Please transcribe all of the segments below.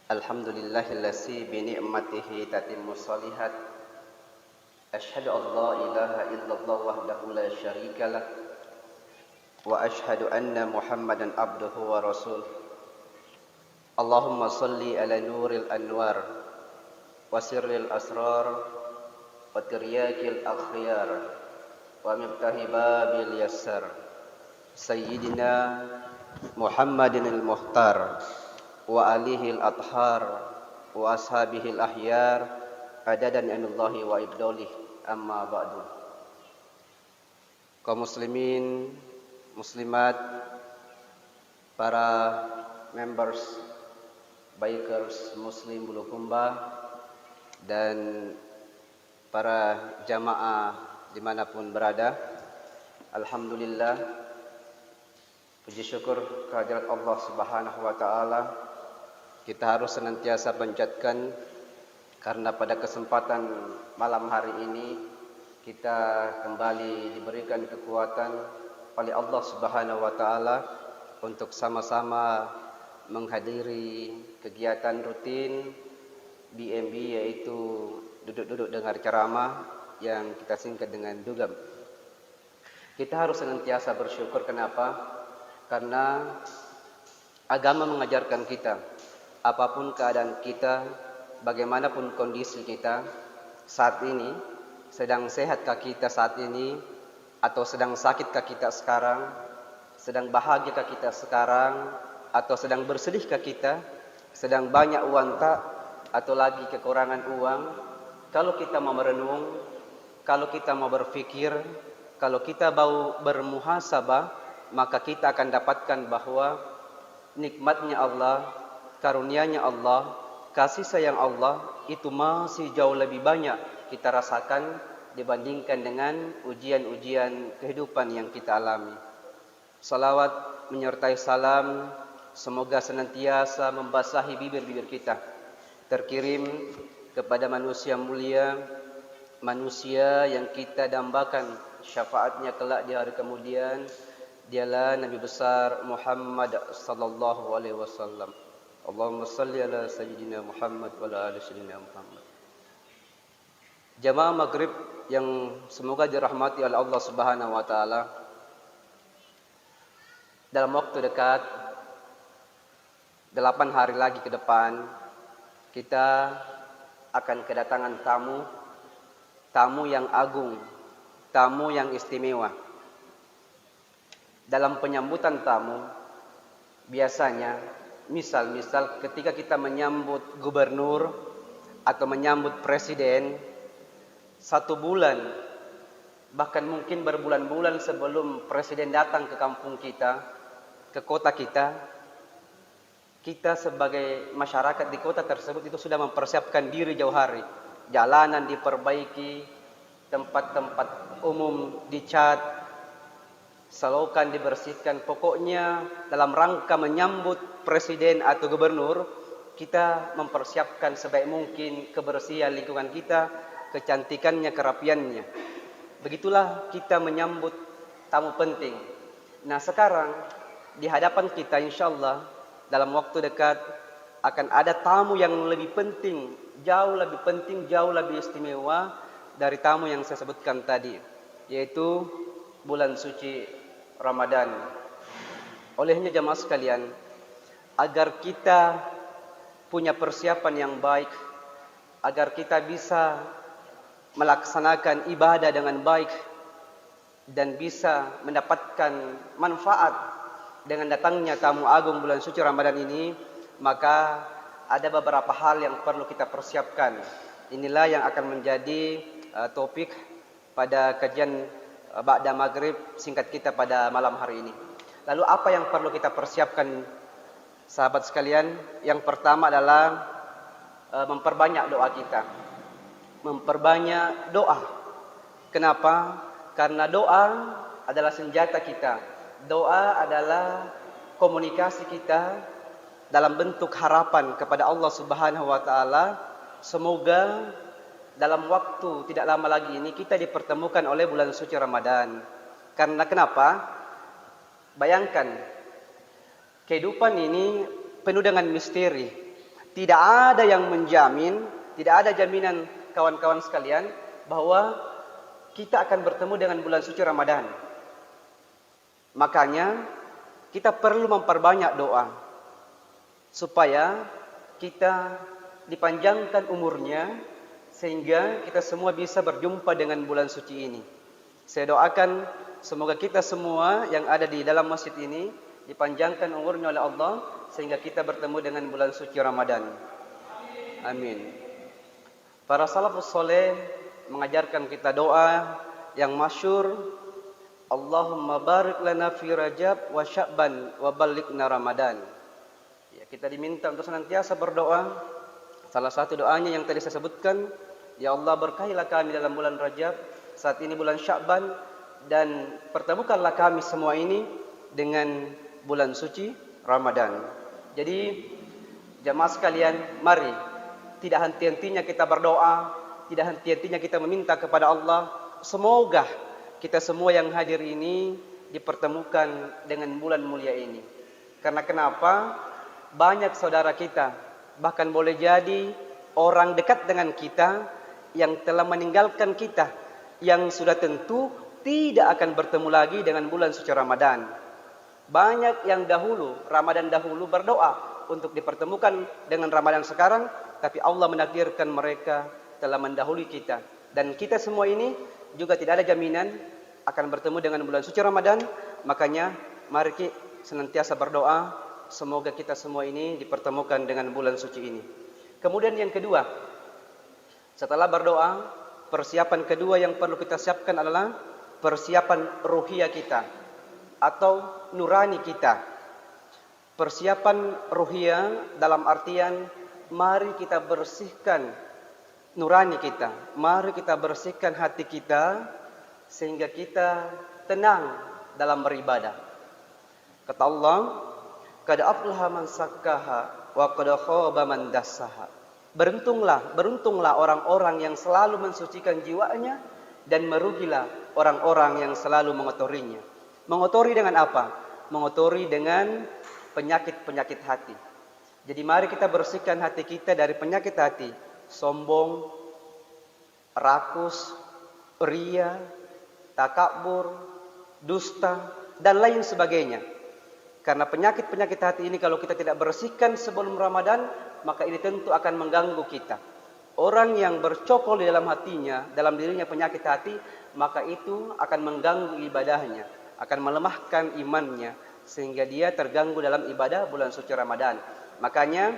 Alhamdulillahillazi bi ni'matihi tatimmus shalihat. Asyhadu an la ilaha illallah wahdahu la syarikalah wa asyhadu anna Muhammadan abduhu wa rasul. Allahumma salli ala nuril anwar wa sirril asrar wa tiryakil akhyar wa miftahi babil yassar. Sayyidina Muhammadin al-Muhtar wa alihil athhar wa ashabihil ahyar adadan anullahi wa ibdolih amma ba'du. Kaum muslimin, muslimat, para members, bikers muslim Bulukumba, dan para jamaah dimanapun berada, alhamdulillah, puji syukur kehadirat Allah Subhanahu wa Ta'ala. Kita harus senantiasa panjatkan, karena pada kesempatan malam hari ini kita kembali diberikan kekuatan oleh Allah Subhanahu wa Ta'ala untuk sama-sama menghadiri kegiatan rutin BMB, yaitu duduk-duduk dengar ceramah yang kita singkat dengan dugem. Kita harus senantiasa bersyukur. Kenapa? Karena agama mengajarkan kita, apapun keadaan kita, bagaimanapun kondisi kita saat ini, sedang sehatkah kita saat ini, atau sedang sakitkah kita sekarang, sedang bahagiakah kita sekarang, atau sedang bersedihkah kita, sedang banyak uang tak, atau lagi kekurangan uang. Kalau kita mau merenung, kalau kita mau berfikir, kalau kita mau bermuhasabah, maka kita akan dapatkan bahwa nikmatnya Allah, karunia-Nya Allah, kasih sayang Allah itu masih jauh lebih banyak kita rasakan dibandingkan dengan ujian-ujian kehidupan yang kita alami. Salawat menyertai salam semoga senantiasa membasahi bibir-bibir kita, terkirim kepada manusia mulia, manusia yang kita dambakan syafaatnya kelak di hari kemudian. Dialah Nabi besar Muhammad sallallahu alaihi wasallam. Allahumma salli ala sayyidina Muhammad wa ala ali sayyidina Muhammad. Jamaah Maghrib yang semoga dirahmati oleh Allah Subhanahu wa Ta'ala, dalam waktu dekat 8 hari lagi ke depan kita akan kedatangan tamu yang agung, tamu yang istimewa. Dalam penyambutan tamu, biasanya misal ketika kita menyambut gubernur atau menyambut presiden, 1 bulan, bahkan mungkin berbulan-bulan sebelum presiden datang ke kampung kita, ke kota kita, kita sebagai masyarakat di kota tersebut itu sudah mempersiapkan diri jauh hari. Jalanan diperbaiki, tempat-tempat umum dicat, selokan dibersihkan. Pokoknya dalam rangka menyambut presiden atau gubernur, kita mempersiapkan sebaik mungkin kebersihan lingkungan kita, kecantikannya, kerapiannya. Begitulah kita menyambut tamu penting. Nah, sekarang di hadapan kita insyaallah dalam waktu dekat akan ada tamu yang lebih penting, jauh lebih istimewa dari tamu yang saya sebutkan tadi, yaitu bulan suci Ramadan. Olehnya jamaah sekalian, agar kita punya persiapan yang baik, agar kita bisa melaksanakan ibadah dengan baik dan bisa mendapatkan manfaat dengan datangnya tamu agung bulan suci Ramadan ini, maka ada beberapa hal yang perlu kita persiapkan. Inilah yang akan menjadi topik pada kajian Ba'da Maghrib singkat kita pada malam hari ini. Lalu apa yang perlu kita persiapkan, sahabat sekalian? Yang pertama adalah memperbanyak doa kita. Memperbanyak doa. Kenapa? Karena doa adalah senjata kita. Doa adalah komunikasi kita dalam bentuk harapan kepada Allah Subhanahu wa Ta'ala. Semoga dalam waktu tidak lama lagi ini kita dipertemukan oleh bulan suci Ramadan. Karena kenapa? Bayangkan, kehidupan ini penuh dengan misteri. Tidak ada yang menjamin, tidak ada jaminan kawan-kawan sekalian bahwa kita akan bertemu dengan bulan suci Ramadan. Makanya kita perlu memperbanyak doa supaya kita dipanjangkan umurnya sehingga kita semua bisa berjumpa dengan bulan suci ini. Saya doakan semoga kita semua yang ada di dalam masjid ini dipanjangkan umurnya oleh Allah sehingga kita bertemu dengan bulan suci Ramadan. Amin. Para salafus soleh mengajarkan kita doa yang masyhur, Allahumma barik lana fi Rajab wa Sya'ban wa ballighna Ramadan. Ya, kita diminta untuk senantiasa berdoa. Salah satu doanya yang tadi saya sebutkan, ya Allah berkahilah kami dalam bulan Rajab, saat ini bulan Sya'ban, dan pertemukanlah kami semua ini dengan bulan suci Ramadan. Jadi jamaah sekalian, mari tidak henti-hentinya kita berdoa, tidak henti-hentinya kita meminta kepada Allah. Semoga kita semua yang hadir ini dipertemukan dengan bulan mulia ini. Karena kenapa? Banyak saudara kita, bahkan boleh jadi orang dekat dengan kita yang telah meninggalkan kita, yang sudah tentu tidak akan bertemu lagi dengan bulan suci Ramadan. Banyak yang dahulu, Ramadan dahulu berdoa untuk dipertemukan dengan Ramadan sekarang, tapi Allah menakdirkan mereka telah mendahului kita. Dan kita semua ini juga tidak ada jaminan akan bertemu dengan bulan suci Ramadan. Makanya mari kita senantiasa berdoa semoga kita semua ini dipertemukan dengan bulan suci ini. Kemudian yang kedua, setelah berdoa, persiapan kedua yang perlu kita siapkan adalah persiapan ruhiyah kita atau nurani kita. Persiapan ruhiyah dalam artian mari kita bersihkan nurani kita, mari kita bersihkan hati kita sehingga kita tenang dalam beribadah. Kata Allah, qad aflaha man sakkaha wa qad khaba man dassaha. Beruntunglah orang-orang yang selalu mensucikan jiwanya, dan merugilah orang-orang yang selalu mengotorinya. Mengotori dengan apa? Mengotori dengan penyakit-penyakit hati. Jadi mari kita bersihkan hati kita dari penyakit hati, sombong, rakus, ria, takabur, dusta, dan lain sebagainya. Karena penyakit-penyakit hati ini kalau kita tidak bersihkan sebelum Ramadan, maka ini tentu akan mengganggu kita. Orang yang bercokol di dalam hatinya, dalam dirinya penyakit hati, maka itu akan mengganggu ibadahnya, akan melemahkan imannya, sehingga dia terganggu dalam ibadah bulan suci Ramadan. Makanya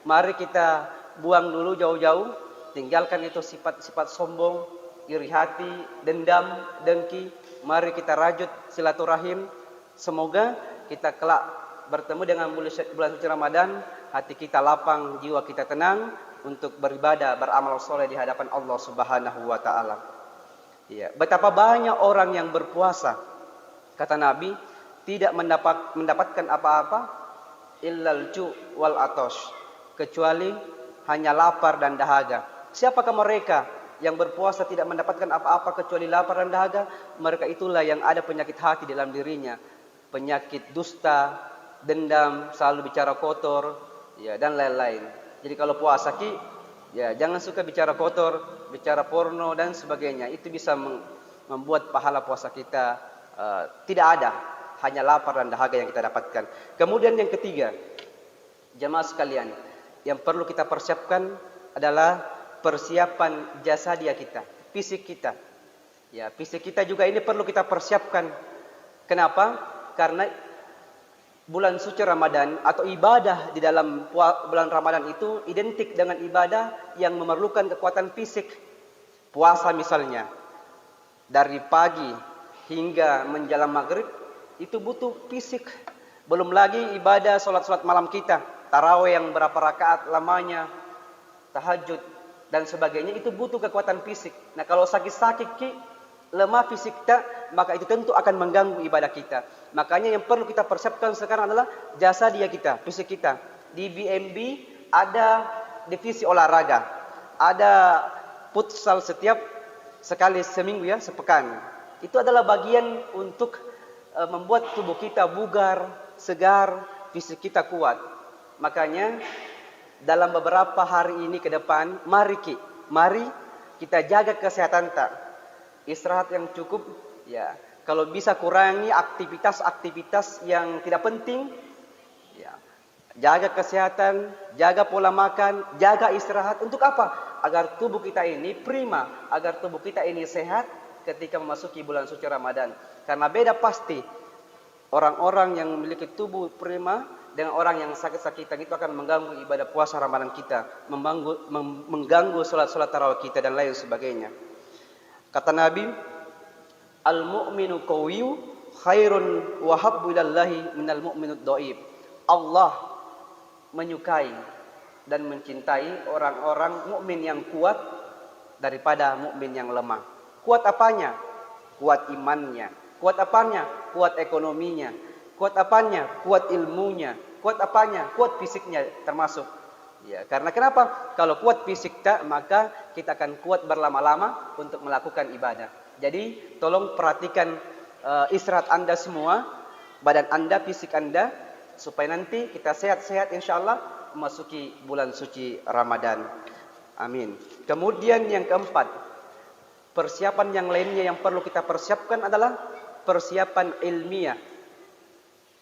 mari kita buang dulu jauh-jauh, tinggalkan itu sifat-sifat sombong, iri hati, dendam, dengki. Mari kita rajut silaturahim. Semoga kita kelak bertemu dengan bulan suci Ramadan, hati kita lapang, jiwa kita tenang untuk beribadah, beramal soleh di hadapan Allah Subhanahu wa taala. Ya, betapa banyak orang yang berpuasa, kata Nabi, tidak mendapatkan apa-apa illal ju' wal atash, kecuali hanya lapar dan dahaga. Siapakah mereka yang berpuasa tidak mendapatkan apa-apa kecuali lapar dan dahaga? Mereka itulah yang ada penyakit hati dalam dirinya, penyakit dusta, dendam, selalu bicara kotor, ya, dan lain-lain. Jadi kalau puasa ya jangan suka bicara kotor, bicara porno dan sebagainya. Itu bisa membuat pahala puasa kita tidak ada, hanya lapar dan dahaga yang kita dapatkan. Kemudian yang ketiga, jamaah sekalian, yang perlu kita persiapkan adalah persiapan jasadiah kita, fisik kita. Ya, fisik kita juga ini perlu kita persiapkan. Kenapa? Karena bulan suci Ramadan atau ibadah di dalam bulan Ramadan itu identik dengan ibadah yang memerlukan kekuatan fisik. Puasa misalnya, dari pagi hingga menjelang maghrib itu butuh fisik. Belum lagi ibadah solat-solat malam kita, tarawih yang berapa rakaat lamanya, tahajud dan sebagainya, itu butuh kekuatan fisik. Nah kalau sakit-sakit lemah fisik kita, maka itu tentu akan mengganggu ibadah kita. Makanya yang perlu kita persiapkan sekarang adalah jasadiah kita, fisik kita. Di BMB ada divisi olahraga, ada futsal setiap sekali seminggu ya, sepekan. Itu adalah bagian untuk membuat tubuh kita bugar, segar, fisik kita kuat. Makanya dalam beberapa hari ini ke depan, mari kita jaga kesehatan tak. Istirahat yang cukup, ya. Kalau bisa kurangi aktivitas-aktivitas yang tidak penting, ya. Jaga kesehatan, jaga pola makan, jaga istirahat. Untuk apa? Agar tubuh kita ini prima, agar tubuh kita ini sehat ketika memasuki bulan suci Ramadan. Karena beda pasti orang-orang yang memiliki tubuh prima dengan orang yang sakit-sakitan itu akan mengganggu ibadah puasa Ramadan kita, mengganggu sholat-sholat tarawih kita dan lain sebagainya. Kata Nabi, al-mu'minu qawiyyu khairun wa habbu ilallahi minal mu'minud dhaif. Allah menyukai dan mencintai orang-orang mukmin yang kuat daripada mukmin yang lemah. Kuat apanya? Kuat imannya. Kuat apanya? Kuat ekonominya. Kuat apanya? Kuat ilmunya. Kuat apanya? Kuat fisiknya termasuk. Ya, karena kenapa? Kalau kuat fisik tak, maka kita akan kuat berlama-lama untuk melakukan ibadah. Jadi, tolong perhatikan istirahat Anda semua, badan Anda, fisik Anda, supaya nanti kita sehat-sehat insyaallah memasuki bulan suci Ramadan. Amin. Kemudian yang keempat, persiapan yang lainnya yang perlu kita persiapkan adalah persiapan ilmiah.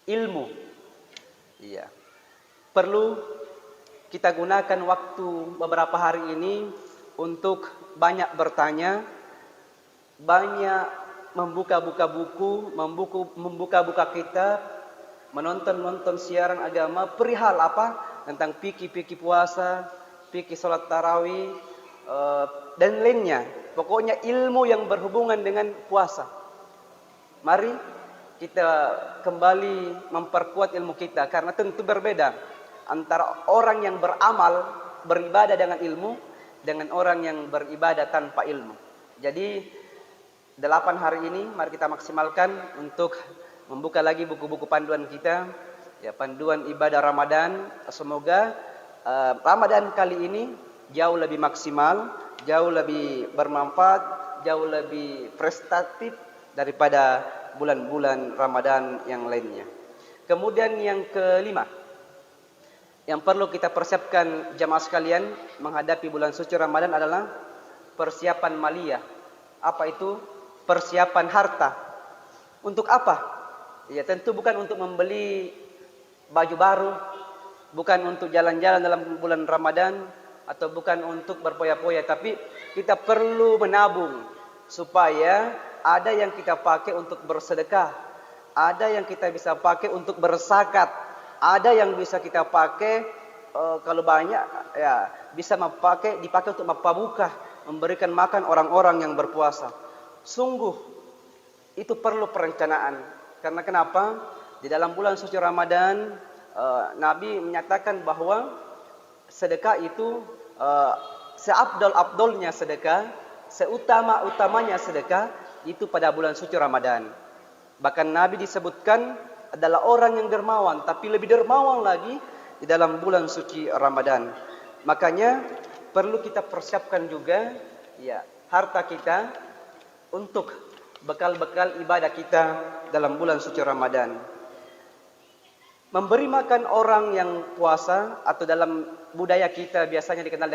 Ilmu. Iya. Perlu kita gunakan waktu beberapa hari ini untuk banyak bertanya, banyak membuka-buka buku, membuka-buka kitab, menonton siaran agama perihal apa? Tentang fikih puasa, fikih salat tarawih, dan lainnya. Pokoknya ilmu yang berhubungan dengan puasa. Mari kita kembali memperkuat ilmu kita, karena tentu berbeda antara orang yang beramal, beribadah dengan ilmu, dengan orang yang beribadah tanpa ilmu. Jadi 8 hari ini mari kita maksimalkan untuk membuka lagi buku-buku panduan kita, ya, panduan ibadah Ramadan. Semoga Ramadan kali ini jauh lebih maksimal, jauh lebih bermanfaat, jauh lebih prestatif daripada bulan-bulan Ramadan yang lainnya. Kemudian yang kelima, yang perlu kita persiapkan jamaah sekalian menghadapi bulan suci Ramadan adalah persiapan maliyah. Apa itu? Persiapan harta. Untuk apa? Ya, tentu bukan untuk membeli baju baru, bukan untuk jalan-jalan dalam bulan Ramadan, atau bukan untuk berpoya-poya, tapi kita perlu menabung supaya ada yang kita pakai untuk bersedekah, ada yang kita bisa pakai untuk berzakat, ada yang bisa kita pakai kalau banyak ya bisa dipakai untuk mapabukah, memberikan makan orang-orang yang berpuasa. Sungguh itu perlu perencanaan. Karena kenapa? Di dalam bulan suci Ramadan Nabi menyatakan bahwa sedekah itu seabdol-abdolnya sedekah, seutama-utamanya sedekah itu pada bulan suci Ramadan. Bahkan Nabi disebutkan adalah orang yang dermawan, tapi lebih dermawan lagi di dalam bulan suci Ramadan. Makanya perlu kita persiapkan juga ya harta kita untuk bekal-bekal ibadah kita dalam bulan suci Ramadan. Memberi makan orang yang puasa, atau dalam budaya kita biasanya dikenal